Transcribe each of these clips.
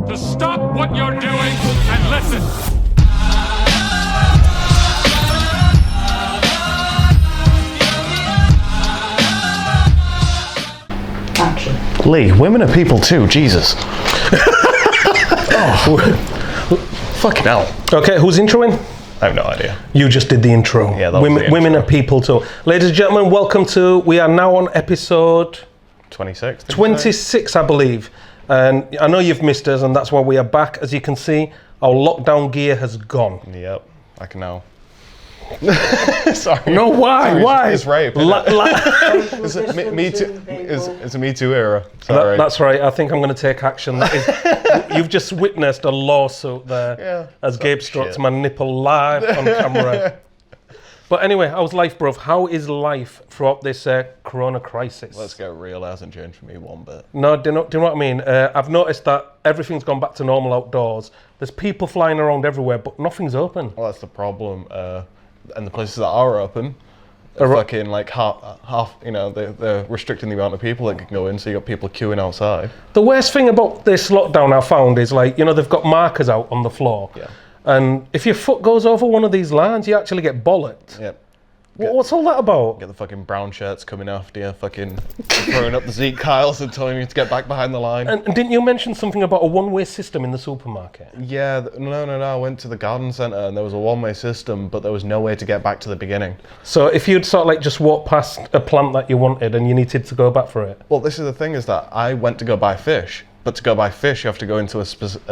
to stop what you're doing and listen. Action. Lee, women are people too, Jesus. Fucking hell. Okay, who's introing? I have no idea. You just did the intro. Yeah, that was the Women intro. are people too. Ladies and gentlemen, welcome to, we are now on episode 26? 26, I believe. And I know you've missed us, and that's why we are back. As you can see, our lockdown gear has gone. Yep, I can now. Sorry. No, why? Sorry, Why? It's rape. It's a me too. It's a Me Too era. Sorry. That's right. I think I'm going to take action. That is, you've just witnessed a lawsuit there, Yeah, as Gabe strokes shit. my nipple live on camera. But anyway, how's life, bruv? How is life throughout this corona crisis? Let's get real. It hasn't changed for me one bit. No, do you know what I mean? I've noticed that everything's gone back to normal outdoors. There's people flying around everywhere, but nothing's open. Well, that's the problem. And the places that are open, are fucking like half. You know, they're restricting the amount of people that can go in. So you got people queuing outside. The worst thing about this lockdown I found is, like, you know, they've got markers out on the floor. Yeah. And if your foot goes over one of these lines, you actually get bollocked. Yep. What's all that about? Get the fucking brown shirts coming after you, fucking throwing up the Zeke Kyles and telling you to get back behind the line. And didn't you mention something about a one-way system in the supermarket? Yeah, no. I went to the garden centre and there was a one-way system, but there was no way to get back to the beginning. So if you'd sort of like just walk past a plant that you wanted and you needed to go back for it? Well, this is the thing, is that I went to go buy fish, but to go buy fish you have to go into a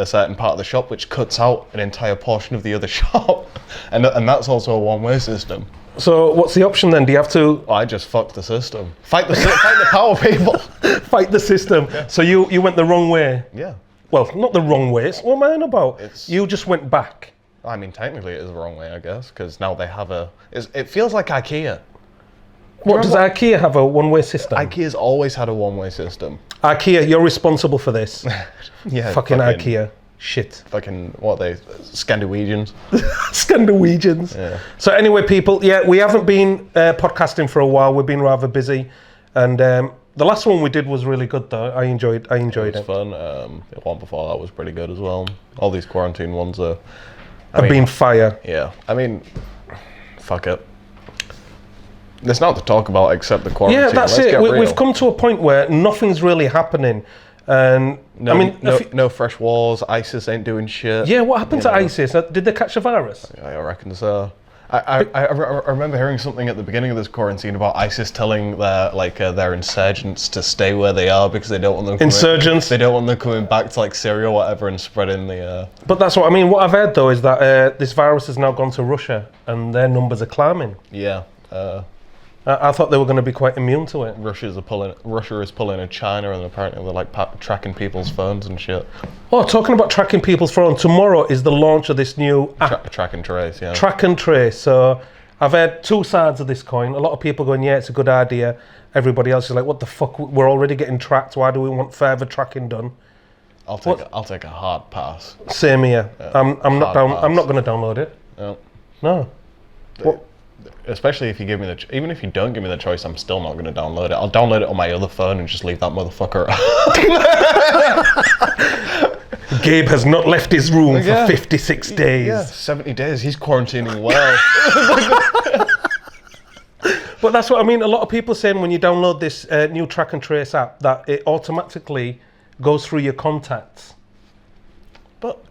certain part of the shop, which cuts out an entire portion of the other shop. And that's also a one-way system. So what's the option then? Do you have to I just fucked the system. Fight the power, people. fight the system? Yeah. So you went the wrong way? Yeah. Well, not the wrong way. What am I on about? It's- You just went back. I mean, technically it is the wrong way, I guess, because now they have it feels like IKEA. What, does IKEA have a one-way system? IKEA's always had a one-way system. IKEA, you're responsible for this. Yeah. Fucking IKEA. Shit. Fucking, what are they, Scandinavians? Scandinavians. Yeah. So anyway, people, yeah, we haven't been podcasting for a while. We've been rather busy. And the last one we did was really good, though. I enjoyed It it. was fun. The one before that was pretty good as well. All these quarantine ones are... I've been fire. Yeah, I mean, fuck it. There's not to talk about except the quarantine. Yeah, that's Let's it. get real. We've come to a point where nothing's really happening. And No, I mean, no fresh wars. ISIS ain't doing shit. yeah, what happened You to know. ISIS? Did they catch a virus? I reckon so. I remember hearing something at the beginning of this quarantine about ISIS telling their insurgents to stay where they are because they don't want them Insurgents? They don't want them coming back to like Syria or whatever and spreading the. But that's what I mean. What I've heard, though, is that this virus has now gone to Russia and their numbers are climbing. Yeah. I thought they were going to be quite immune to it. Russia is pulling a China, and apparently they're like tracking people's phones and shit. Oh, talking about tracking people's phone, tomorrow is the launch of this new app, Track and trace, yeah. Track and Trace. So I've heard two sides of this coin. A lot of people going, yeah, it's a good idea. Everybody else is like, what the fuck? We're already getting tracked. Why do we want further tracking done? I'll take a hard pass. Same here. I'm not hard down. I'm pass. not going to download it. No. No. What? Especially if you give me even if you don't give me the choice, I'm still not going to download it. I'll download it on my other phone and just leave that motherfucker. Gabe has not left his room Yeah. for 56 days. Yeah, 70 days. He's quarantining well. But that's what I mean. A lot of people are saying when you download this new Track and Trace app that it automatically goes through your contacts. But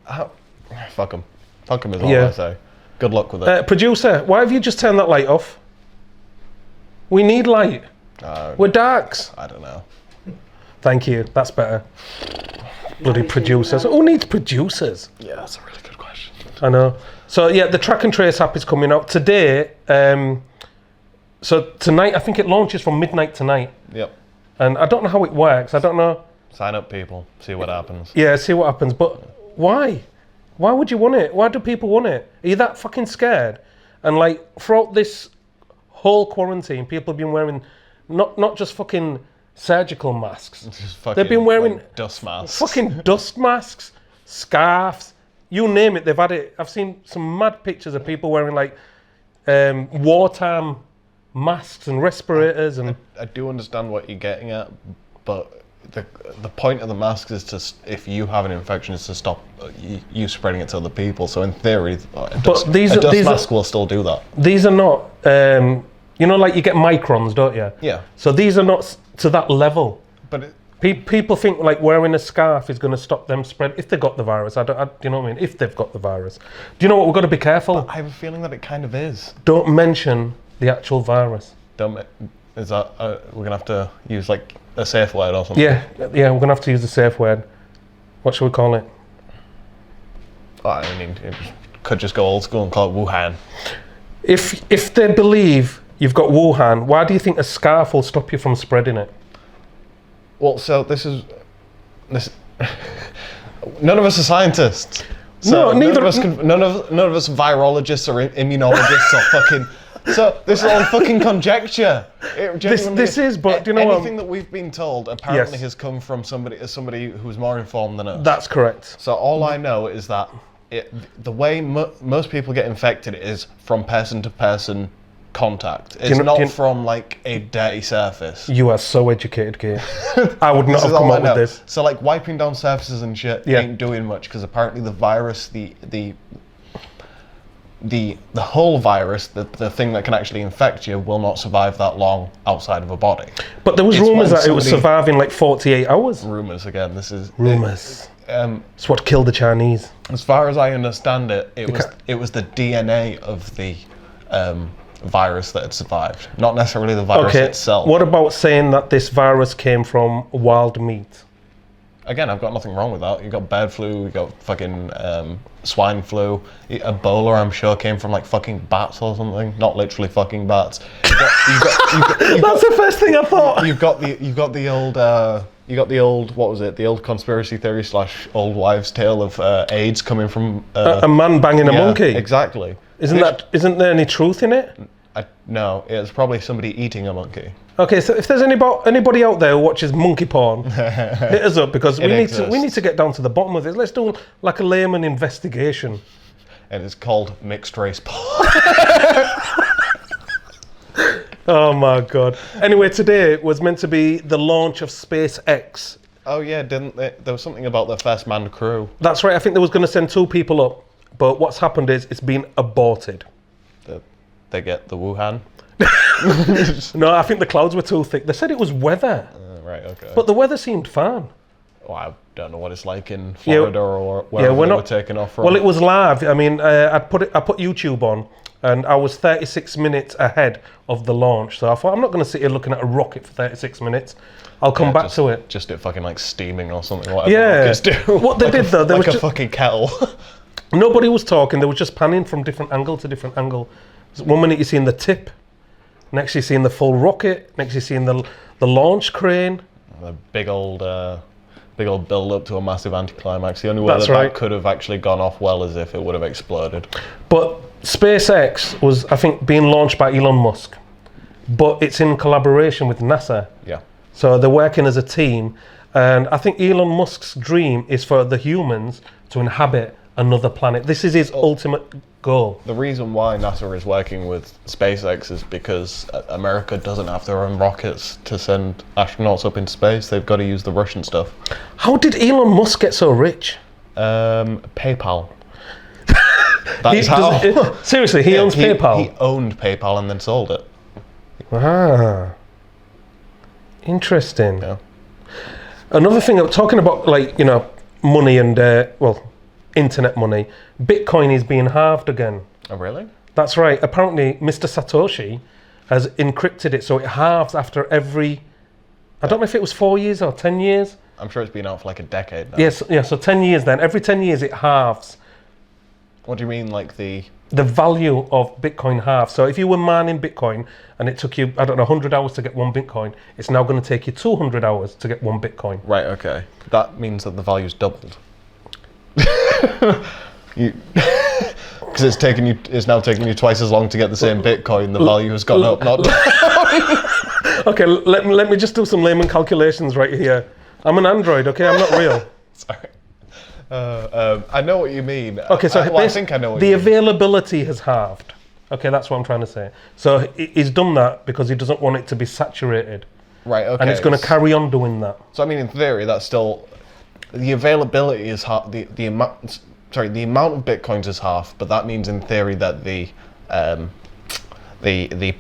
fuck him. Fuck him is all Yeah. I say. Good luck with it. Producer, why have you just turned that light off? We need light. We're darks. I don't know. Thank you. That's better. Bloody producers. Who needs producers? Yeah, that's a really good question. I know. So yeah, the Track and Trace app is coming out today. So tonight, I think it launches from midnight tonight. Yep. And I don't know how it works. I don't know. Sign up, people. See what happens. Yeah, see what happens. But why? Why would you want it? Why do people want it? Are you that fucking scared? And like throughout this whole quarantine, people have been wearing not just fucking surgical masks. Just fucking, They've been wearing like, dust masks. fucking dust masks, scarves, you name it. They've had it. I've seen some mad pictures of people wearing like wartime masks and respirators. And I do understand what you're getting at, but the point of the masks is if you have an infection, is to stop you spreading it to other people. So in theory, a dust mask will still do that. These are not, like you get microns, don't you? Yeah. So these are not to that level. But people think like wearing a scarf is going to stop them spread if they got the virus. Do you know what I mean? If they've got the virus. Do you know what? We've got to be careful. But I have a feeling that it kind of is. Don't mention the actual virus. Is that we're gonna have to use like a safe word or something? Yeah, we're gonna have to use a safe word. What should we call it? I mean, it could just go old school and call it Wuhan. If they believe you've got Wuhan, why do you think a scarf will stop you from spreading it? Well, so this. None of us are scientists. So no, neither. None of us virologists or immunologists or fucking. So this is all fucking conjecture. This is, but do you know what? Anything that we've been told apparently has come from somebody who's more informed than us. That's correct. So all I know is that the way most people get infected is from person to person contact. It's not from like a dirty surface. You are so educated, Kate. I would not have come up with this. So like wiping down surfaces and shit ain't doing much because apparently the virus, the whole virus, the thing that can actually infect you, will not survive that long outside of a body. But there was rumours that it was surviving like 48 hours. Rumours again. This is rumours. It's what killed the Chinese. As far as I understand it, it was the DNA of the virus that had survived, not necessarily the virus itself. What about saying that this virus came from wild meat? Again, I've got nothing wrong with that. You got bird flu, you got fucking swine flu, Ebola. I'm sure came from like fucking bats or something. Not literally fucking bats. That's the first thing I thought. You've got the old what was it? The old conspiracy theory / old wives' tale of AIDS coming from a man banging a monkey. Exactly. Isn't there any truth in it? No, it's probably somebody eating a monkey. Okay, so if there's anybody out there who watches monkey porn, hit us up because we need to get down to the bottom of this. Let's do like a layman investigation. And it's called mixed race porn. Oh my god. Anyway, today was meant to be the launch of SpaceX. Oh yeah, didn't they? There was something about the first manned crew. That's right. I think they was going to send 2 people up, but what's happened is it's been aborted. They get the Wuhan. No, I think the clouds were too thick. They said it was weather. Right, okay. But the weather seemed fine. Well, I don't know what it's like in Florida or wherever they were taking off from. Well, it was live. I mean, I put YouTube on, and I was 36 minutes ahead of the launch. So I thought, I'm not going to sit here looking at a rocket for 36 minutes. I'll come back to it. Just it fucking like steaming or something. Whatever yeah. What they did though, they like a fucking kettle. Nobody was talking. They were just panning from different angle to different angle. 1 minute you're seeing the tip, next you're seeing the full rocket, next you're seeing the launch crane. A big old build up to a massive anticlimax. The only way that could have actually gone off well is if it would have exploded. But SpaceX was, I think, being launched by Elon Musk, but it's in collaboration with NASA. Yeah. So they're working as a team, and I think Elon Musk's dream is for the humans to inhabit another planet. This is his ultimate goal. The reason why NASA is working with SpaceX is because America doesn't have their own rockets to send astronauts up into space. They've got to use the Russian stuff. How did Elon Musk get so rich? PayPal. That is how. Seriously, he owns PayPal? He owned PayPal and then sold it. Ah. Interesting. Yeah. Another thing, talking about money and, internet money, Bitcoin is being halved again. Oh, really? That's right. Apparently, Mr. Satoshi has encrypted it so it halves after every, I don't know if it was 4 years or 10 years. I'm sure it's been out for like a decade now. Yes, yeah, so 10 years then. Every 10 years it halves. What do you mean, like the value of Bitcoin halves? So if you were mining Bitcoin and it took you, 100 hours to get 1 Bitcoin, it's now going to take you 200 hours to get 1 Bitcoin. Right, okay. That means that the value's doubled. Because it's now taking you twice as long to get the same Bitcoin. The value has gone up, not down. Okay, let me just do some layman calculations right here. I'm an android, okay? I'm not real. Sorry. I know what you mean. Okay, so I think I know what you the mean. availability has halved. Okay, that's what I'm trying to say. So he's done that because he doesn't want it to be saturated. Right, okay. And it's going to carry on doing that. So I mean, in theory, that's still the availability is half. The amount. Sorry, the amount of bitcoins is half, but that means in theory that the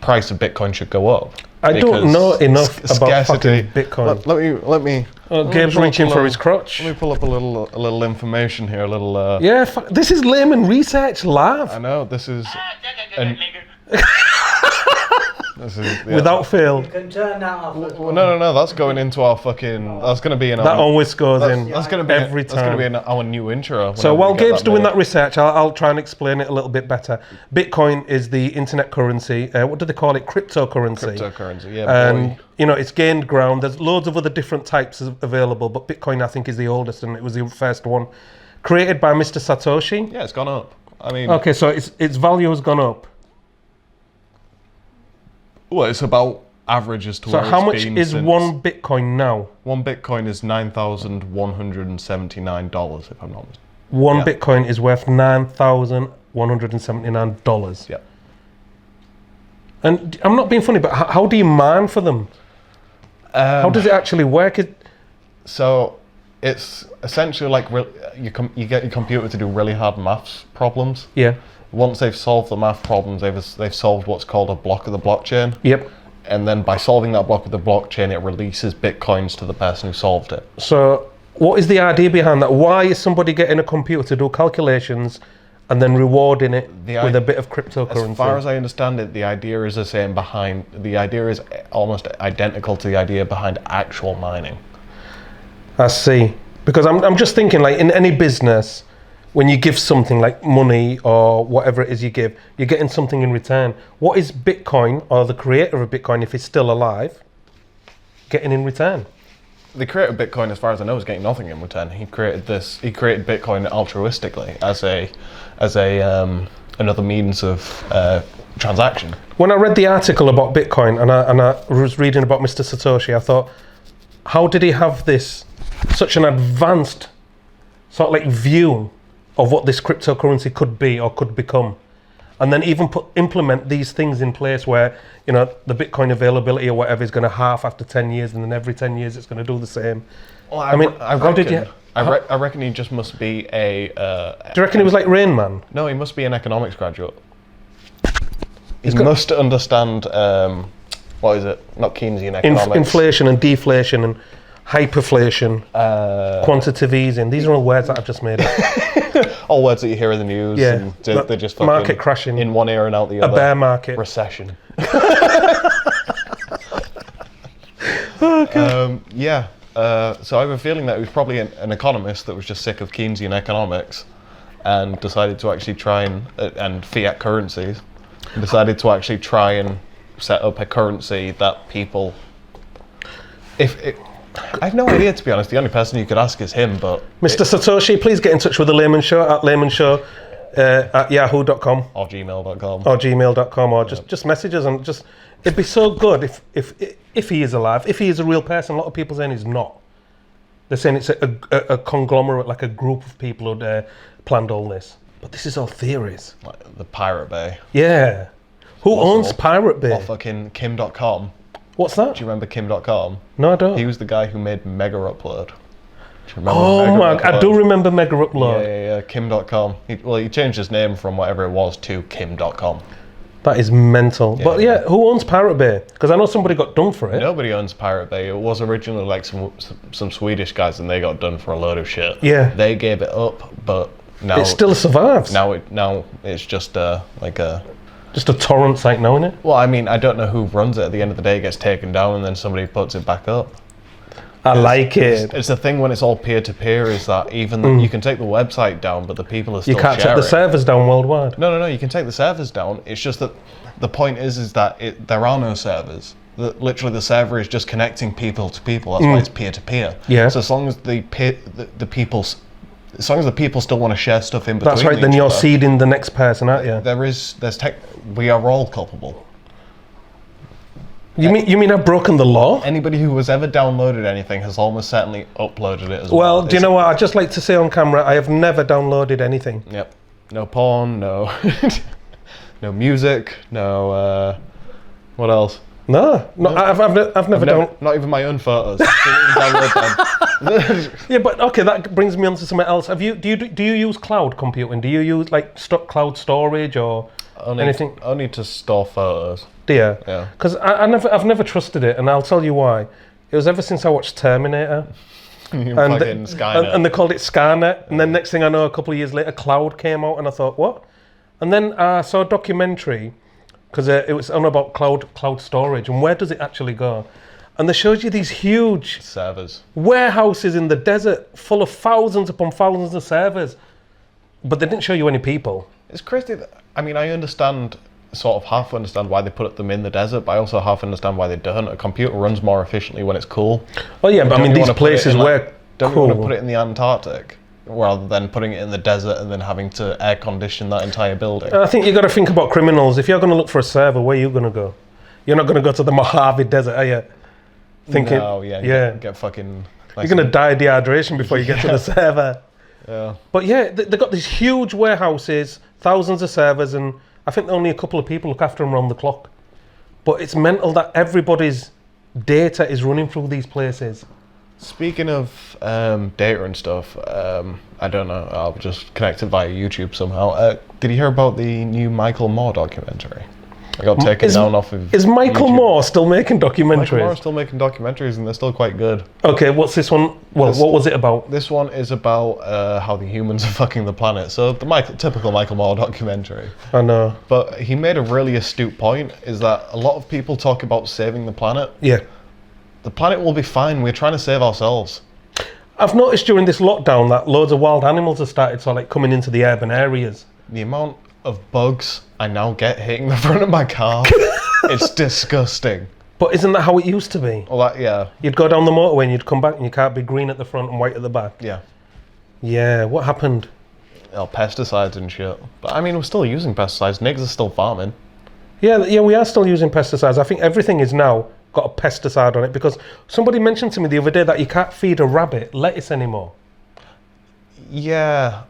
price of Bitcoin should go up. I don't know enough about fucking Bitcoin. Let me. Oh, Gabe's reaching for his crotch. Let me pull up a little information here. A little. Yeah, this is Laymen Research live. I know this is. This is Without fail. You can turn that off. Well, no. That's going into our fucking. That's going to be in our. That always goes in. That's going to be every time. That's going to be in our new intro. So while Gabe's doing that research, I'll try and explain it a little bit better. Bitcoin is the internet currency. What do they call it? Cryptocurrency. Cryptocurrency, yeah. And you know, it's gained ground. There's loads of other different types available, but Bitcoin I think is the oldest, and it was the first one, created by Mr. Satoshi. Yeah, it's gone up. I mean. Okay, so its value has gone up. Well, it's about averages to So where how it's much been is since- one Bitcoin now? One Bitcoin is $9,179, if I'm not mistaken. One Yeah. Bitcoin is worth $9,179. Yeah. And I'm not being funny, but how do you mine for them? How does it actually work? So it's essentially like you get your computer to do really hard maths problems. Yeah. Once they've solved the math problems, they've solved what's called a block of the blockchain. Yep. And then by solving that block of the blockchain, it releases bitcoins to the person who solved it. So what is the idea behind that? Why is somebody getting a computer to do calculations and then rewarding it with a bit of cryptocurrency? As far as I understand it, the idea is the same behind. The idea is almost identical to the idea behind actual mining. I see. Because I'm just thinking, like in any business, when you give something like money or whatever it is you give, you're getting something in return. What is Bitcoin, or the creator of Bitcoin, if he's still alive, getting in return? The creator of Bitcoin, as far as I know, is getting nothing in return. He created Bitcoin altruistically as another means of transaction. When I read the article about Bitcoin and I was reading about Mr. Satoshi, I thought, how did he have such an advanced sort of like view of what this cryptocurrency could be or could become, and then even implement these things in place where, you know, the Bitcoin availability or whatever is going to half after 10 years, and then every 10 years it's going to do the same. Well, I reckon he just must be a. Do you reckon he was like Rain Man? No, he must be an economics graduate. He must understand. What is it? Not Keynesian economics. Inflation and deflation and hyperflation, quantitative easing. These are all words that I've just made up. All words that you hear in the news. Yeah. And they're just fucking market crashing. in one ear and out the other. A bear market. Recession. Okay. Yeah. So I have a feeling that he was probably an economist that was just sick of Keynesian economics and decided to actually try and fiat currencies, and decided to actually try and set up a currency that people. I have no idea, to be honest. The only person you could ask is him, but... Mr. Satoshi, please get in touch with the Laymen Show at laymanshow at yahoo.com. Or gmail.com. Or gmail.com, or just message us, and just... It'd be so good if he is alive, if he is a real person. A lot of people saying he's not. They're saying it's a conglomerate, like a group of people who planned all this. But this is all theories. Like the Pirate Bay. Yeah. Who owns Pirate Bay? Or fucking Kim.com. What's that? Do you remember Kim.com? No, I don't. He was the guy who made Mega Upload. Do you remember Oh my! Upload? I do remember Mega Upload. Yeah. Kim.com. He changed his name from whatever it was to Kim.com. That is mental. But yeah, who owns Pirate Bay? Because I know somebody got done for it. Nobody owns Pirate Bay. It was originally like some Swedish guys, and they got done for a load of shit. Yeah. They gave it up, but now it still survives. Now it's just like a. Just a torrent site now, isn't it? Well, I mean, I don't know who runs it. At the end of the day, it gets taken down, and then somebody puts it back up. I like it. It's the thing when it's all peer-to-peer is that even you can take the website down, but the people are still You can't sharing. take the servers down worldwide. No, you can take the servers down. It's just that the point is that there are no servers. Literally, the server is just connecting people to people. That's why it's peer-to-peer. Yeah. So as long as the people still want to share stuff in between. That's right. Then you're seeding the next person, aren't you? We are all culpable. You mean I've broken the law? Anybody who has ever downloaded anything has almost certainly uploaded it as well. Well, do you know what? I'd just like to say on camera, I have never downloaded anything. Yep. No porn, no no music, no what else? No, I've never done. Not even my own photos. Didn't even download them. Yeah, but okay, that brings me on to something else. Do you use cloud computing? Do you use like cloud storage or anything? Only to store photos. Do you? Yeah. Because I've never trusted it, and I'll tell you why. It was ever since I watched Terminator. You fucking Skynet. And they called it Skynet, and then next thing I know, a couple of years later, cloud came out, and I thought, what? And then I saw a documentary, because it was on about cloud storage, and where does it actually go? And they showed you these huge servers, warehouses in the desert, full of thousands upon thousands of servers, but they didn't show you any people. It's crazy. I mean, I understand, sort of half understand why they put them in the desert, but I also half understand why they don't. A computer runs more efficiently when it's cool. Oh yeah, but I mean, these places were don't cool. you want to put it in the Antarctic rather than putting it in the desert and then having to air condition that entire building? I think you got to think about criminals. If you're going to look for a server, where are you going to go? You're not going to go to the Mojave Desert, are you? Thinking, no, yeah. Get fucking. You're going to die of dehydration before you get to the server. Yeah. But yeah, they got these huge warehouses, thousands of servers, and I think only a couple of people look after them around the clock. But it's mental that everybody's data is running through these places. Speaking of data and stuff, I don't know, I'll just connect it via YouTube somehow. Did you hear about the new Michael Moore documentary? I got taken down off of Is Michael YouTube. Moore still making documentaries? Michael Moore is still making documentaries and they're still quite good. Okay, what's this one? Well, what was it about? This one is about how the humans are fucking the planet. So the typical Michael Moore documentary. I know. But he made a really astute point, is that a lot of people talk about saving the planet. Yeah. The planet will be fine. We're trying to save ourselves. I've noticed during this lockdown that loads of wild animals have started coming into the urban areas. The amount of bugs I now get hitting the front of my car, it's disgusting. But isn't that how it used to be? Well, yeah. You'd go down the motorway and you'd come back and your car would be green at the front and white at the back. Yeah. Yeah, what happened? Pesticides and shit. But I mean, we're still using pesticides. Niggas are still farming. Yeah, we are still using pesticides. I think everything is now got a pesticide on it, because somebody mentioned to me the other day that you can't feed a rabbit lettuce anymore. Yeah.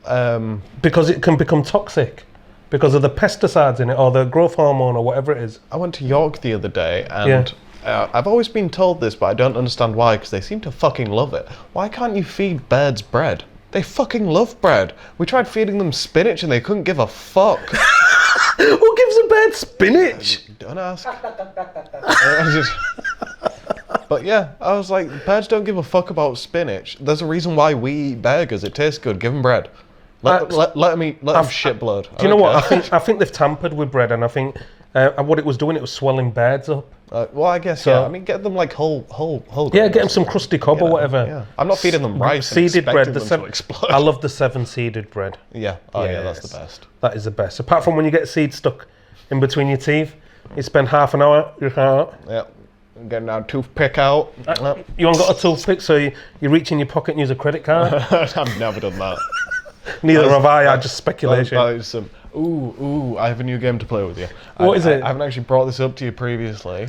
Because it can become toxic because of the pesticides in it or the growth hormone or whatever it is. I went to York the other day and I've always been told this, but I don't understand why, because they seem to fucking love it. Why can't you feed birds bread? They fucking love bread. We tried feeding them spinach and they couldn't give a fuck. Who gives a bird spinach? Don't ask. But yeah, I was like, birds don't give a fuck about spinach. There's a reason why we eat burgers. It tastes good. Give them bread. Let them eat. Let them shit blood. Do you know what? I think they've tampered with bread, and I think what it was doing, it was swelling birds up. Well, I guess so. Yeah. I mean, get them like whole. Yeah, get them some crusty cob or whatever. Yeah. I'm not feeding them rice. Seeded bread. To explode. I love the 7 seeded bread. Yeah. Oh yeah, that's the best. That is the best. Apart from when you get seeds stuck in between your teeth, you spend half an hour. Yeah. Getting our toothpick out. You haven't got a toothpick, so you reach in your pocket and use a credit card. I've never done that. Neither have I just speculation. That is some, I have a new game to play with you. What is it? I haven't actually brought this up to you previously.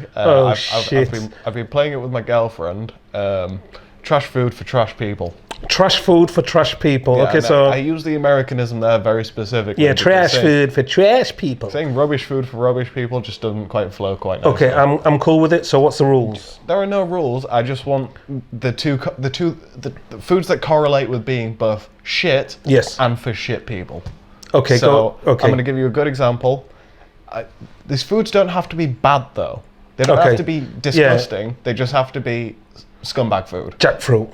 Shit. I've been playing it with my girlfriend. Trash food for trash people. Trash food for trash people. Yeah, okay, so I use the Americanism there very specifically. Yeah, trash food for trash people. Saying rubbish food for rubbish people just doesn't quite flow quite nicely. Okay, I'm cool with it. So what's the rules? There are no rules. I just want the foods that correlate with being both shit and for shit people. Okay, so go. Okay. I'm going to give you a good example. These foods don't have to be bad though. They don't have to be disgusting. Yeah. They just have to be scumbag food. Jackfruit.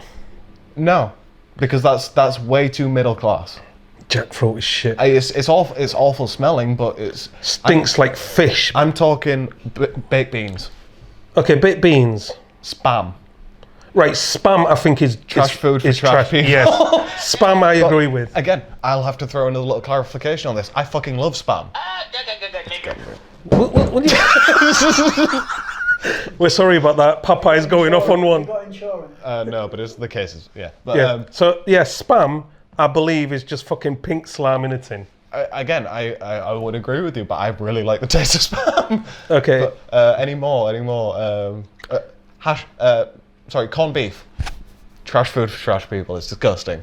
No, because that's way too middle class. Jackfruit is shit. It's awful smelling, but it stinks like fish. I'm talking baked beans. Okay, baked beans. Spam. Right, spam I think is trash food for trash people. Yes, spam I agree with. Again, I'll have to throw in a little clarification on this. I fucking love spam. We're sorry about that. Papa's going off on one. Got insurance? No, but it's the cases. Yeah. But, so spam I believe is just fucking pink slime in a tin. Again, I would agree with you, but I really like the taste of spam. Okay. But, any more? Corned beef. Trash food for trash people. It's disgusting.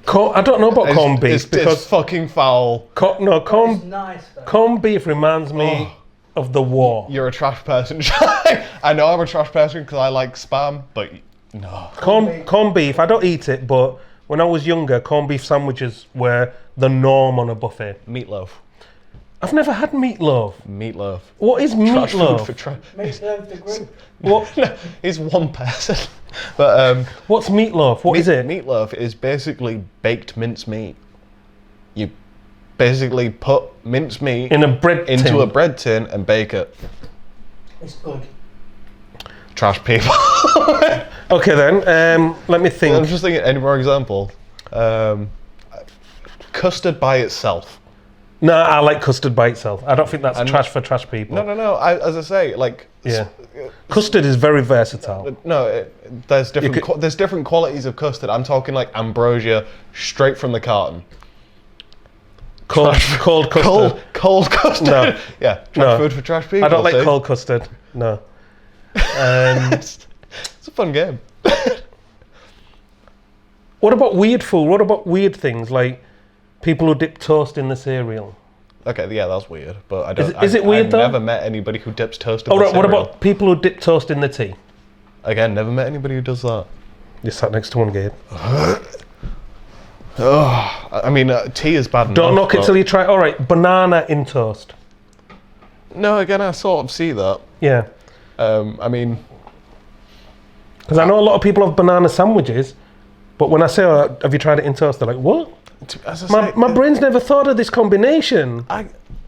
I don't know about corned beef because it's fucking foul. Corned Nice, corned beef reminds me of the war. You're a trash person. I know I'm a trash person because I like spam, but no. Corned beef, I don't eat it, but when I was younger, corned beef sandwiches were the norm on a buffet. Meatloaf. I've never had meatloaf. Meatloaf. What is Trash food meatloaf? for trash. Meatloaf, the group. What? No, he's one person. But What's meatloaf? What is it? Meatloaf is basically baked mince meat. You basically put mince meat In a bread tin. into a bread tin and bake it. It's good. Trash people. Okay then, let me I'm think. just thinking, any more example? Custard by itself. No, I like custard by itself. I don't think that's trash for trash people. No. As I say, like, Yeah. Custard is very versatile. no, there's different. There's different qualities of custard. I'm talking like ambrosia, straight from the carton. Cold custard. Cold custard. No. Yeah, trash No. food for trash people. I don't like see? cold custard. No. It's a fun game. What about weird food? What about weird things like people who dip toast in the cereal? Okay, yeah, that's weird, but I don't. Is it weird I've though? never met anybody who dips toast in All the right. What cereal. about people who dip toast in the tea? Again, never met anybody who does that. You sat next to one, Gabe. Oh, I mean, tea is bad enough. Don't knock it but- till you try. All right, banana in toast. No, again, I sort of see that. Yeah, I mean, because I know a lot of people have banana sandwiches, but when I say, oh, "Have you tried it in toast?" They're like, "What? as I say, My brain's never thought of this combination."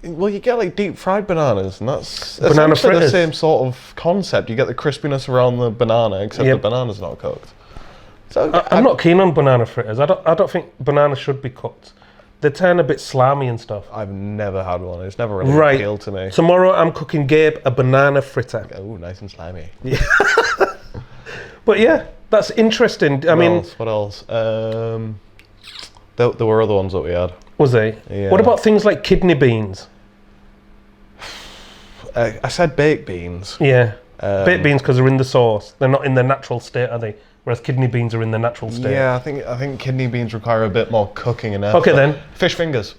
Well, you get like deep fried bananas, and that's Banana essentially the fritters. same sort of concept. You get the crispiness around the banana, except Yep. the banana's not cooked. So I'm not keen on banana fritters. I don't think bananas should be cooked. They turn a bit slimy and stuff. I've never had one. It's never really Right. appealed to me. Tomorrow I'm cooking Gabe a banana fritter. Oh, nice and slimy. But yeah, that's interesting. I mean, What else? There were other ones that we had. was he? Yeah. What about things like kidney beans? I said baked beans. Yeah. Baked beans because they're in the sauce. They're not in their natural state, are they? Whereas kidney beans are in their natural state. Yeah, I think kidney beans require a bit more cooking and effort. Okay then. Fish fingers.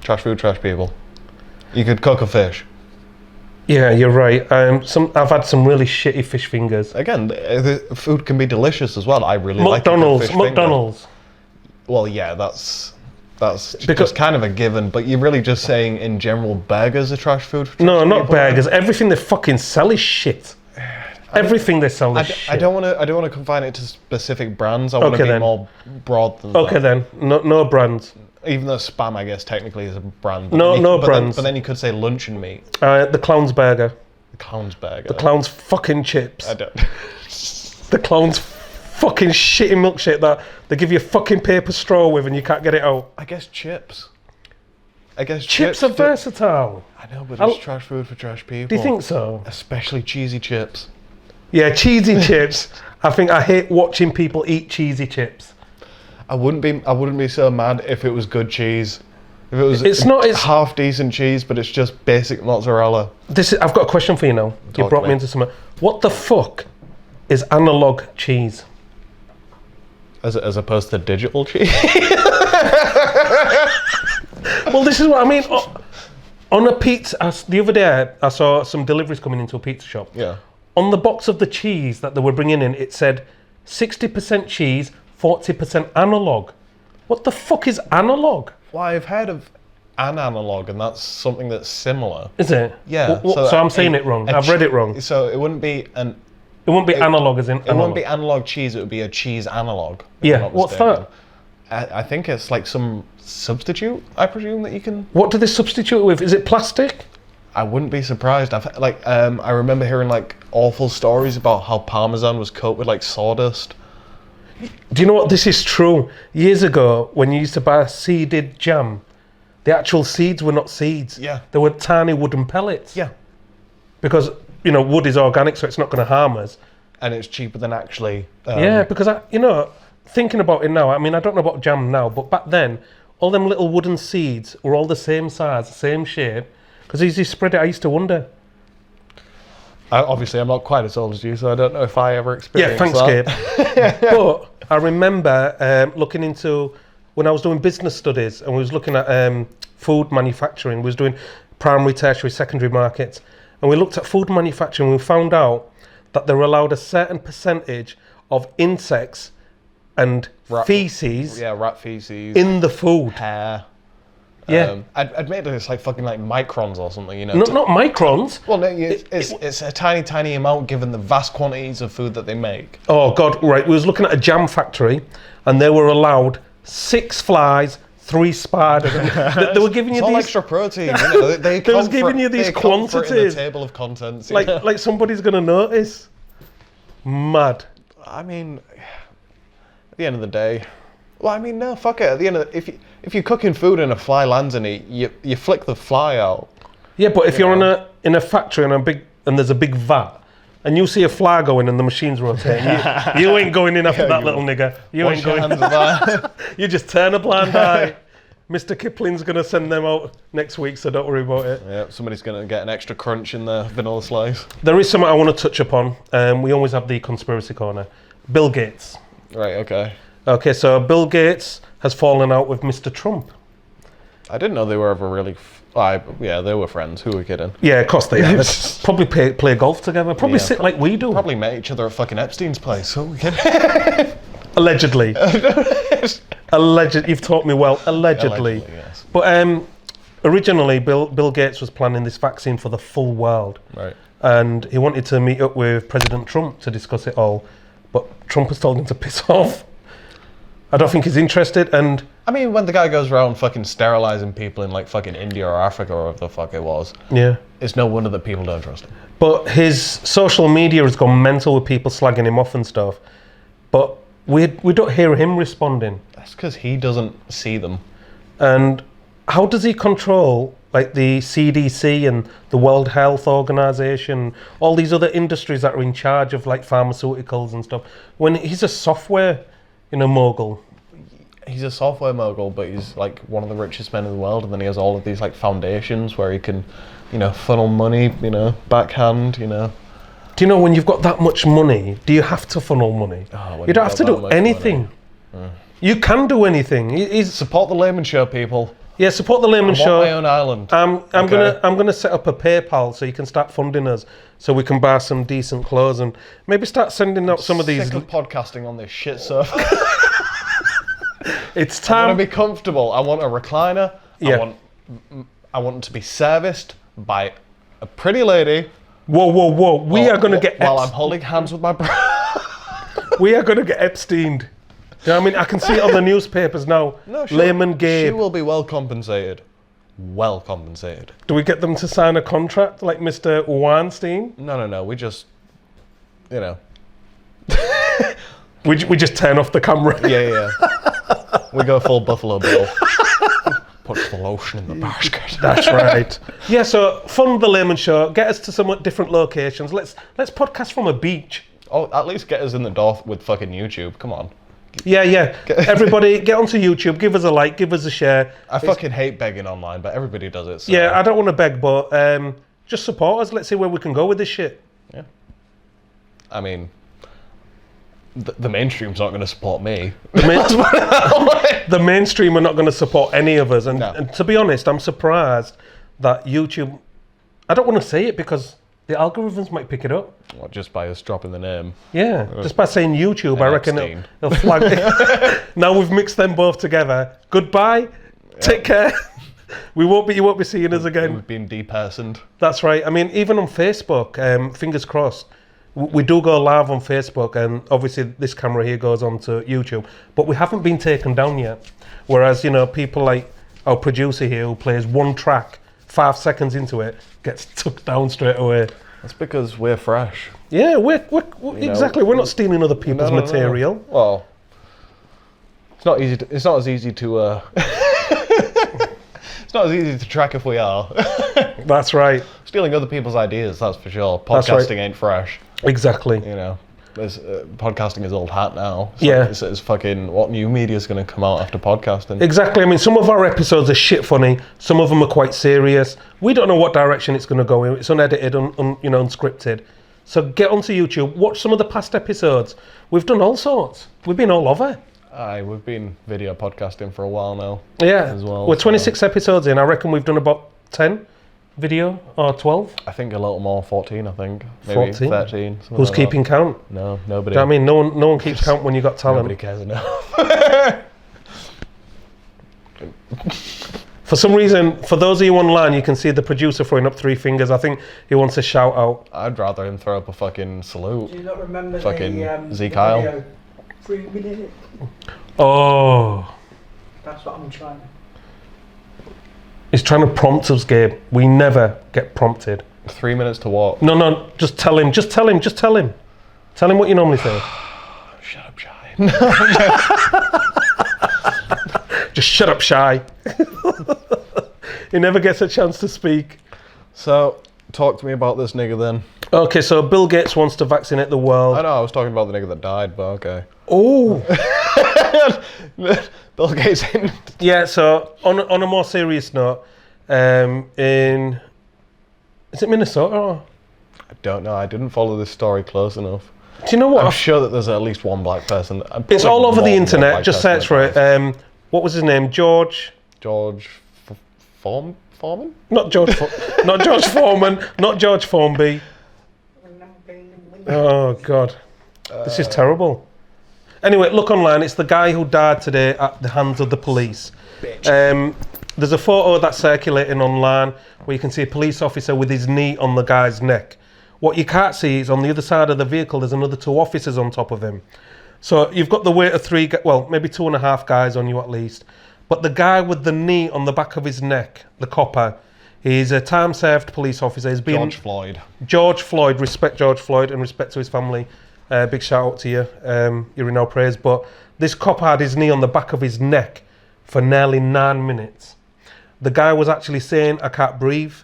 Trash food, trash people. You could cook a fish. Yeah, you're right. I've had some really shitty fish fingers. Again, the food can be delicious as well. I really like a good McDonald's. fish finger. McDonald's. Well, yeah, that's Because- just kind of a given. But you're really just saying in general, burgers are trash food. For No, trash not people? burgers. Everything they fucking sell is shit. Everything they sell is shit. I don't want to confine it to specific brands. I want Okay, to be then. more broad than Okay that. then. No brands. Even though Spam, I guess, technically is a brand. No- then no but brands. But then you could say luncheon meat, The Clown's Burger. the Clown's burger. The Clown's fucking chips. I don't. The Clown's fucking shitty milkshake that they give you a fucking paper straw with and you can't get it out. I guess chips. I guess Chips are versatile. I know, but I'll- it's trash food for trash people. Do you think so? Especially cheesy chips. Yeah, cheesy chips. I think I hate watching people eat cheesy chips. I wouldn't be so mad if it was good cheese. If it was It's not- it's- half decent cheese, but it's just basic mozzarella. I've got a question for you now. You Talk brought to me me. into something. What the fuck is analog cheese? As opposed to digital cheese. Well, this is what I mean. On a pizza, the other day I saw some deliveries coming into a pizza shop. Yeah. On the box of the cheese that they were bringing in, it said 60% cheese, 40% analog. What the fuck is analog? Well, I've heard of an analog, and that's something that's similar. Is it? Yeah. So I'm saying it wrong. I've read it wrong. So it wouldn't be an. It wouldn't be analog as in It wouldn't analog. be analog cheese. It would be a cheese analog. if Yeah, I'm not what's mistaken. I think it's like some substitute. I presume that you can. What do they substitute it with? Is it plastic? I wouldn't be surprised. I remember hearing like awful stories about how Parmesan was coated with like sawdust. Do you know what? This is true. Years ago, when you used to buy seeded jam, the actual seeds were not seeds. Yeah. They were tiny wooden pellets. Yeah. Because, wood is organic, so it's not going to harm us. And it's cheaper than actually. Yeah, because, thinking about it now, I mean, I don't know about jam now, but back then, all them little wooden seeds were all the same size, same shape. Because as you spread it, I used to wonder. Obviously, I'm not quite as old as you, so I don't know if I ever Yeah, experienced thanks, that. Gabe. But I remember looking into when I was doing business studies and we was looking at food manufacturing, we was doing primary, tertiary, secondary markets, and we looked at food manufacturing, and we found out that they're allowed a certain percentage of insects and feces rat feces in the food. hair. Yeah. I'd made it's like fucking like microns or something, you know. Not microns. Well, no, it's a tiny amount given the vast quantities of food that they make. Oh God, right. We was looking at a jam factory, and they were allowed 6 flies, 3 spiders. They were giving you It's all these extra protein, you know. They was giving you these they account for it in quantities. the table of contents. like somebody's gonna notice. Mad. I mean, at the end of the day, well, I mean, no, fuck it. At the end of if you're cooking food and a fly lands in it, you flick the fly out. Yeah, but if you're in a factory and there's a big vat, and you see a fly going and the machine's rotating, you ain't going in after that little nigger. You ain't going. You just turn a blind eye. Mr. Kipling's gonna send them out next week, so don't worry about it. Yeah, somebody's gonna get an extra crunch in the vanilla slice. There is something I want to touch upon. We always have the conspiracy corner. Bill Gates. Right. Okay. Okay, so Bill Gates has fallen out with Mr. Trump. I didn't know they were ever really. Yeah, they were friends. Who were kidding? Yeah, of course they are. Probably play golf together. Probably sit like we do. Probably met each other at fucking Epstein's place. Who were we kidding? Allegedly. You've taught me well. Allegedly. Yes. But originally, Bill Gates was planning this vaccine for the full world. Right. And he wanted to meet up with President Trump to discuss it all. But Trump has told him to piss off. I don't think he's interested. And I mean, when the guy goes around fucking sterilizing people in like fucking India or Africa or whatever the fuck it was, yeah, it's no wonder that people don't trust him. But his social media has gone mental with people slagging him off and stuff. But we don't hear him responding. That's because he doesn't see them. And how does he control like the CDC and the World Health Organization, all these other industries that are in charge of like pharmaceuticals and stuff, when he's a software, mogul? He's a software mogul, but he's like one of the richest men in the world, and then he has all of these like foundations where he can, funnel money, backhand, Do you know when you've got that much money, do you have to funnel money? You don't have to do anything. You can do anything. Support the Laymen show, people. Yeah, support the Laymen I show. want my own island. I'm gonna set up a PayPal so you can start funding us, so we can buy some decent clothes and maybe start sending out some of these. Sick of podcasting on this shit surf. It's I time. want to be comfortable. I want a recliner. Yeah. I want to be serviced by a pretty lady. Whoa! We are gonna get while I'm holding hands with my brother. We are gonna get Epsteined. You know what I mean? I can see it on the newspapers now. No, Layman Gabe. She will be well compensated. Well compensated. Do we get them to sign a contract like Mr. Weinstein? No. We just, We just turn off the camera. Yeah. We go full Buffalo Bill. Put the lotion in the basket. That's right. Yeah, so fund the Layman show. Get us to some different locations. Let's podcast from a beach. Oh, at least get us in the door with fucking YouTube. Come on. Yeah. Everybody, get onto YouTube. Give us a like. Give us a share. I fucking hate begging online, but everybody does it. So. Yeah, I don't want to beg, but just support us. Let's see where we can go with this shit. Yeah. I mean, the mainstream's not going to support me. The mainstream are not going to support any of us. And, No. and to be honest, I'm surprised that YouTube... I don't want to say it because the algorithms might pick it up. Well, just by us dropping the name. Yeah, just by saying YouTube, I reckon Epstein. it'll flag it. Now we've mixed them both together. Goodbye. Take care. You won't be seeing us again. We've been depersoned. That's right. I mean, even on Facebook, fingers crossed, we do go live on Facebook, and obviously this camera here goes on to YouTube, but we haven't been taken down yet. Whereas, people like our producer here who plays one track, 5 seconds into it, gets took down straight away. That's because we're fresh. Yeah, we're exactly. We're not stealing other people's material. No. Well, it's not easy. It's not as easy to. It's not as easy to track if we are. That's right. Stealing other people's ideas, that's for sure. That's Podcasting right. ain't fresh. Exactly. Podcasting is old hat now. It's fucking, what new media is going to come out after podcasting? Exactly. I mean, some of our episodes are shit funny. Some of them are quite serious. We don't know what direction it's going to go in. It's unedited, unscripted. So get onto YouTube. Watch some of the past episodes. We've done all sorts. We've been all over. Aye, we've been video podcasting for a while now. Yeah, as well, we're so- 26 episodes in. I reckon we've done about 10 video or 12. I think a little more, 14 I think. Maybe 14? 13. something Who's like keeping count? that. No, nobody. Do you know what I mean? No one keeps count when you got talent. Nobody cares enough. For some reason, for those of you online, you can see the producer throwing up 3 fingers. I think he wants a shout out. I'd rather him throw up a fucking salute. Do you not remember Fucking the Z the Kyle. video? 3 minutes. Oh, That's what I'm trying to. he's trying to prompt us, Gabe. We never get prompted. 3 minutes to what? No, just tell him. Tell him what you normally say. Shut up, shy. Just shut up, shy. He never gets a chance to speak. So, talk to me about this nigga then. Okay, so Bill Gates wants to vaccinate the world. I know, I was talking about the nigga that died, but okay. Oh, Bill Gates in. yeah. So on a more serious note, in is it Minnesota? Or? I don't know, I didn't follow this story close enough. Do you know what? I'm sure that there's at least one black person. It's all over the more than one internet. black Just person search for that it. What was his name? George? Foreman? Not George. Not George Foreman. Not George Formby. Oh God, this is terrible. Anyway, look online. It's the guy who died today at the hands of the police. There's a photo that's circulating online where you can see a police officer with his knee on the guy's neck. What you can't see is on the other side of the vehicle, there's another 2 officers on top of him. So you've got the weight of 3, well, maybe 2.5 guys on you at least. But the guy with the knee on the back of his neck, the copper, he's a time-served police officer. He's been George Floyd. George Floyd, respect George Floyd and respect to his family. Big shout out to you. You're in our prayers. But this cop had his knee on the back of his neck for nearly 9 minutes. The guy was actually saying, I can't breathe.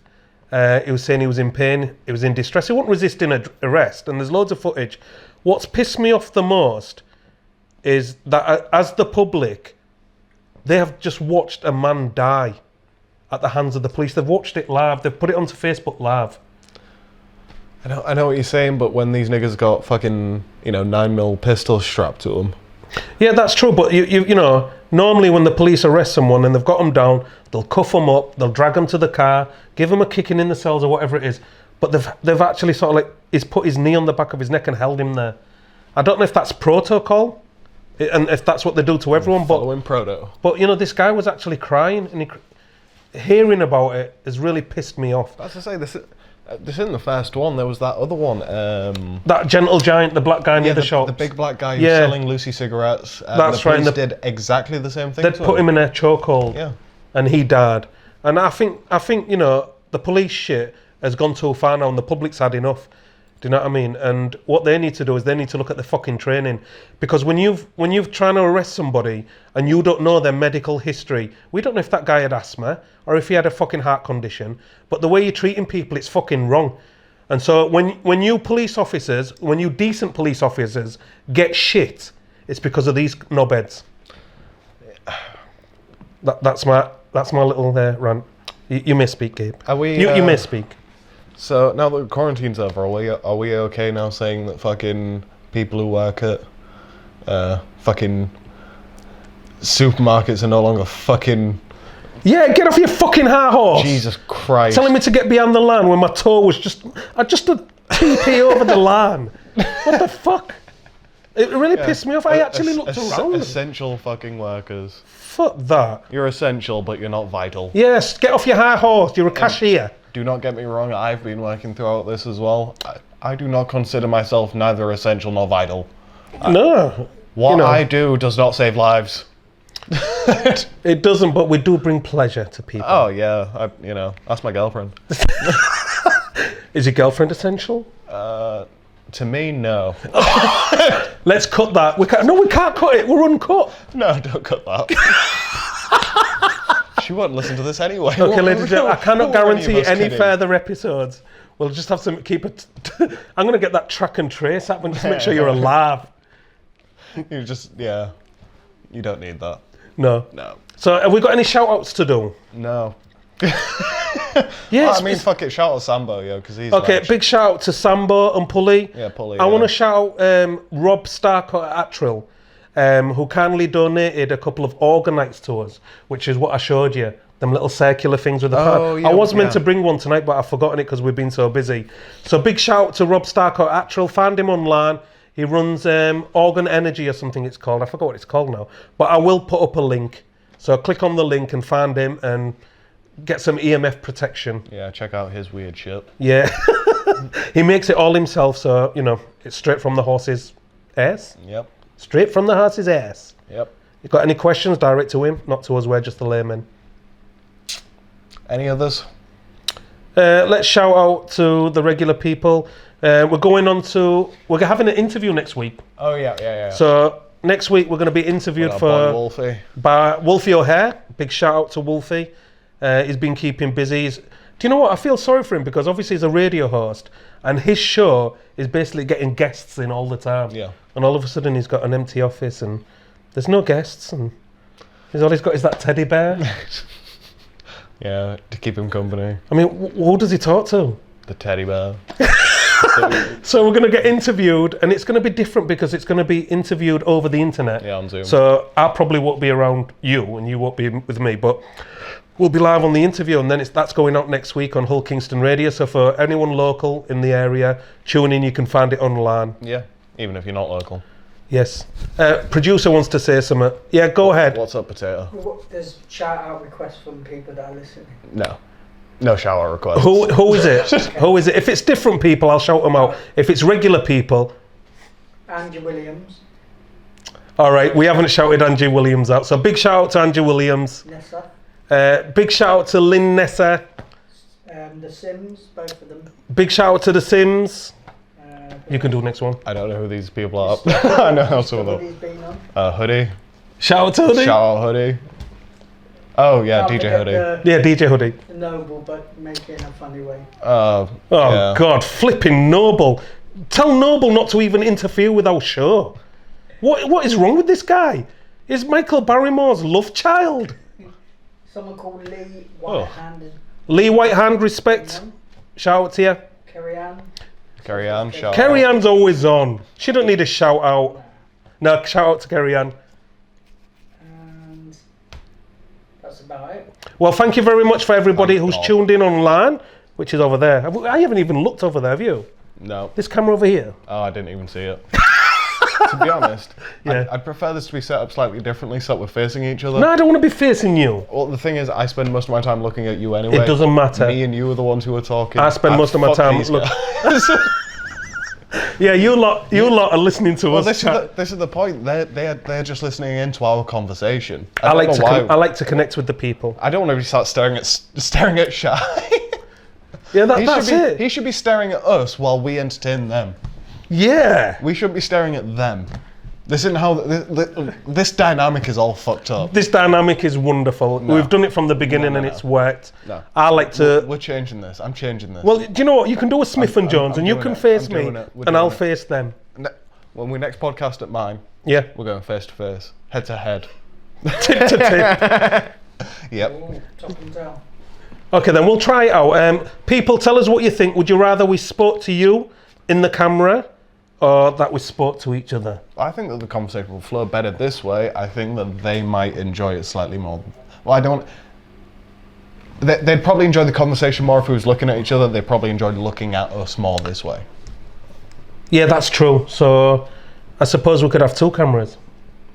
He was saying he was in pain. He was in distress. He wasn't resisting arrest. And there's loads of footage. What's pissed me off the most is that as the public, they have just watched a man die at the hands of the police. They've watched it live. They've put it onto Facebook live. I know what you're saying, but when these niggas got fucking, 9mm pistols strapped to them. Yeah, that's true. But you know, normally when the police arrest someone and they've got them down, they'll cuff them up, they'll drag them to the car, give them a kicking in the cells or whatever it is. But they've actually sort of like, he's put his knee on the back of his neck and held him there. I don't know if that's protocol and if that's what they do to everyone. Following proto. But this guy was actually crying, and hearing about it has really pissed me off. As I say, this isn't the first one. There was that other one. That gentle giant, the black guy near the shop. The big black guy who's selling Lucy cigarettes. That's the police right. did exactly the same thing. They'd put him in a chokehold. Yeah. And he died. And I think the police shit has gone too far now, and the public's had enough. Do you know what I mean? And what they need to do is they need to look at the fucking training, because when you've trying to arrest somebody and you don't know their medical history, we don't know if that guy had asthma or if he had a fucking heart condition, but the way you're treating people, it's fucking wrong. And so when you decent police officers get shit, it's because of these knobheads. That's my little rant. You may speak, Gabe. Are we? You may speak. So now that quarantine's over, are we okay now saying that fucking people who work at fucking supermarkets are no longer fucking... Yeah, get off your fucking high horse. Jesus Christ. Telling me to get beyond the line when my toe was just a TP over the line. What the fuck? It really pissed me off. I actually looked around. Essential fucking workers. Fuck that. You're essential, but you're not vital. Yes, get off your high horse. You're a cashier. Do not get me wrong, I've been working throughout this as well. I do not consider myself neither essential nor vital. No. What I do does not save lives. It doesn't, but we do bring pleasure to people. Oh yeah, that's my girlfriend. Is your girlfriend essential? To me, no. Let's cut that. We can't cut it. We're uncut. No, don't cut that. She won't listen to this anyway. Okay, ladies and gentlemen, I cannot guarantee any kidding? further episodes. We'll just have to keep it. I'm going to get that track and trace app and just make sure you're alive. You don't need that. No. No. So, have we got any shout outs to do? No. Yes. Fuck it, shout out Sambo, because he's Okay, large. big shout out to Sambo and Pulley. Yeah, Pulley. I want to shout out Rob Stark at Attrill. who kindly donated a couple of organites to us, which is what I showed you. Them little circular things with the Oh, pan. yeah, I was meant yeah. to bring one tonight, but I've forgotten it because we've been so busy. So big shout out to Rob Starcourt Actual. Find him online. He runs Organ Energy or something it's called. I forgot what it's called now. But I will put up a link. So click on the link and find him and get some EMF protection. Yeah, check out his weird shit. Yeah. He makes it all himself, so, you know, it's straight from the horse's ass. Yep. Straight from the horse's ass. Yep. You got any questions, direct to him, not to us, we're just the laymen. Any others? Let's shout out to the regular people. We're having an interview next week. Oh, yeah. So next week we're going to be interviewed Our boy for Wolfie. by Wolfie O'Hare. Big shout out to Wolfie. He's been keeping busy. Do you know what? I feel sorry for him because obviously he's a radio host and his show is basically getting guests in all the time. Yeah. And all of a sudden he's got an empty office and there's no guests and all he's got is that teddy bear. Yeah, to keep him company. I mean, who does he talk to? The teddy bear. So we're going to get interviewed, and it's going to be different because it's going to be interviewed over the internet. Yeah, on Zoom. So I probably won't be around you, and you won't be with me, but we'll be live on the interview, and then that's going out next week on Hull Kingston Radio. So for anyone local in the area, tune in. You can find it online. Yeah, even if you're not local. Yes. Producer wants to say something. Yeah, go ahead. What's up, potato? There's shout out requests from people that are listening. No shower requests. Who is it? Who is it? If it's different people, I'll shout them out. If it's regular people, Angie Williams, all right. We haven't shouted Angie Williams out, so big shout out to Angie Williams. Nessa, Big shout out to Lynn Nessa. The Sims, both of them. Big shout out to the Sims. You can do the next one. I don't know who these people are. I know how some of them. Somebody's been on. Hoodie. Shout out to Hoodie. Shout out Hoodie. Oh yeah, Can't DJ forget Hoodie. Yeah, DJ Hoodie. The noble, but make it in a funny way. Oh Yeah. God, flipping Noble. Tell Noble not to even interfere with our show. What is wrong with this guy? Is Michael Barrymore's love child? Someone called Lee White-handed. Lee Whitehand, respect. Shout out to you. Carrie Ann. Carry on. Shout Carrie out. Ann's always on. She don't need a shout out. No, shout out to Carrie Ann. And that's about it. Well, thank you very much for everybody Thank who's God. tuned in online, which is over there. I haven't even looked over there, have you? No. This camera over here. Oh, I didn't even see it. To be honest, Yeah. I'd prefer this to be set up slightly differently so that we're facing each other. No, I don't want to be facing you. Well, the thing is, I spend most of my time looking at you anyway. It doesn't matter. Me and you are the ones who are talking. I spend most of my Fuck time these look. guys. Yeah, you lot are listening to Well, us. this is the point. They're just listening into our conversation. I don't like know to why. I like to connect with the people. I don't want to start staring at Shy. Yeah, that's it. He should be staring at us while we entertain them. Yeah. We shouldn't be staring at them. This isn't how this dynamic is all fucked up. This dynamic is wonderful. No. We've done it from the beginning No. and it's worked. No. I like to. We're changing this. I'm changing this. Well, do you know what? You can do a Smith and Jones, I'm and you doing can it. face I'm me, doing it. We're and I'll doing it. face them. When we next podcast at mine, Yeah. we're going face to face, head to head. Tip to tip. Yep. Ooh, top and tail. Okay, then we'll try it out. People, tell us what you think. Would you rather we spoke to you in the camera, or that we spoke to each other? I think that the conversation will flow better this way. I think that they might enjoy it slightly more. Well, I don't. They'd probably enjoy the conversation more if we was looking at each other. They probably enjoyed looking at us more this way. Yeah, that's true. So, I suppose we could have two cameras,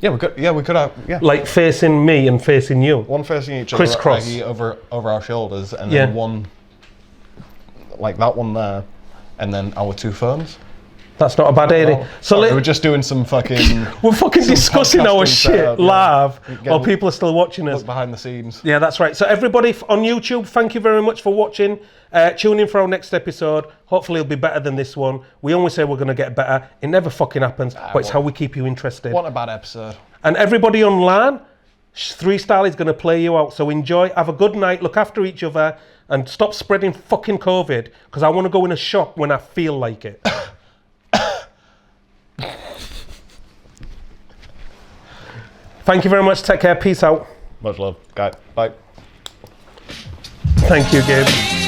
Yeah, we could have. Yeah. like facing me and facing you. One facing each other, Crisscross. i.e. over our shoulders, and Yeah. then one like that one there, and then our two phones. That's not a bad idea. So Sorry, we're just doing some fucking we're fucking some discussing our podcasting shit setup, yeah. live Get while a people are still watching us. look behind the scenes. Yeah, that's right. So everybody on YouTube, thank you very much for watching. Tune in for our next episode. Hopefully it'll be better than this one. We always say we're going to get better. It never fucking happens, but it's how we keep you interested. What a bad episode. And everybody online, 3-Star is going to play you out. So enjoy, have a good night, look after each other, and stop spreading fucking COVID, because I want to go in a shop when I feel like it. Thank you very much. Take care. Peace out. Much love, guy. Bye. Thank you, Gabe.